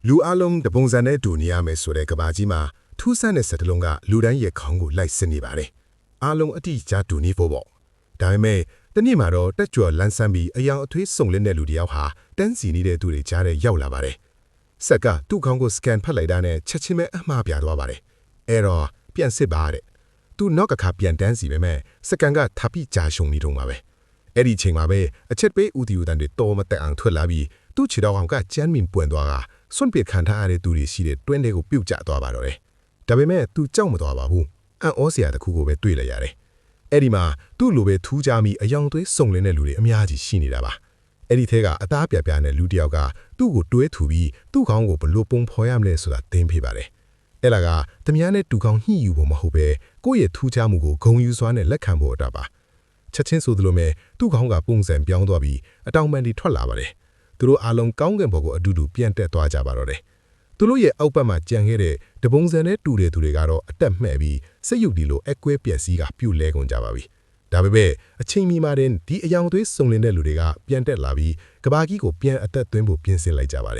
လူအလုံးတပုံစံနဲ့တူနေရမယ်ဆိုတဲ့ကဘာကြီးမှာထူးဆန်းတဲ့စက်တလုံးကလူတိုင်းရဲ့ခေါင်းကိုလိုက်စစ်နေပါတယ်။အားလုံးအတိအကျတူနေဖို့ပေါ့။ဒါပေမဲ့တနေ့မှာတော့တက်ကြွလန်းဆန်းပြီးအယောင်အထွေးစုံလင်းတဲ့လူတစ်ယောက်ဟာတန်းစီနေတဲ့သူတွေကြားထဲရောက်လာပါတယ်။ဆက်ကသူ့ခေါင်းကိုစကန်ဖတ်လိုက်တာနဲ့ချက်ချင်းပဲအမှားပြသွားပါတယ်။အဲ့တော့ပြန်စစ်ပါတဲ့။သူနောက်ကခါပြန်တန်းစီပေမဲ့စကန်ကထပ်ပြီးကြာရှုံနေတော့မှာပဲ။အဲ့ဒီချိန်မှာပဲအချက်ပေးဦးတီဦးတန်တွေတော်မတက်အောင်ထွက်လာပြီးသူ့ခြေတော်ကောင်ကကျန်းမင်ပွင့်သွားတာစွန့်ပစ်ခံထားရတဲ့သူတွေရှိတဲ့တွင်းတွေကိုပြုတ်ကျသွားပါတော့တယ်။ဒါပေမဲ့သူကြောက်မသွားပါဘူး။အံ့ဩစရာတစ်ခုကိုပဲတွေ့လိုက်ရတယ်။အဲ့ဒီမှာသူ့လိုပဲထူးခြားမိအယောင်သွေးစုံလင်းတဲ့လူတွေအများကြီးရှိနေတာပါ။အဲ့ဒီထဲကအသားပြပြနဲ့လူတစ်ယောက်ကသူ့ကိုတွဲထူပြီးသူ့ခေါင်းကိုဘလို့ပုံဖော်ရမလဲဆိုတာသင်ပေးပါတယ်။အဲ့ဒါကသမ ्या နဲ့တူခေါင်းညှိယူဖို့မဟုတ်ပဲကိုယ့်ရဲ့ထူးခြားမှုကိုဂုဏ်ယူစွာနဲ့လက်ခံဖို့အတွက်ပါ။ချက်ချင်းဆိုသလိုမဲ့သူ့ခေါင်းကပုံစံပြောင်းသွားပြီးအတောင်ပံတွေထွက်လာပါတယ်။သူတို့အားလုံးကောင်းကင်ဘက်ကိုအတူတူပြန်တက်သွားကြပါတော့တယ်။သူတို့ရဲ့အောက်ဘက်မှာကြံခဲ့တဲ့တပုံစံနဲ့တူတဲ့သူတွေကတော့အတက်မှဲ့ပြီးစိတ်ယုတ်ဒီလိုအကွဲပြက်စီးကပြုတ်လဲကုန်ကြပါပြီ။ဒါပေမဲ့အချိန်မီမှာတင်ဒီအယောင်သွေးစုံလင်တဲ့လူတွေကပြန်တက်လာပြီးကဘာကြီးကိုပြန်အသက်သွင်းဖို့ပြင်ဆင်လိုက်ကြပါတယ်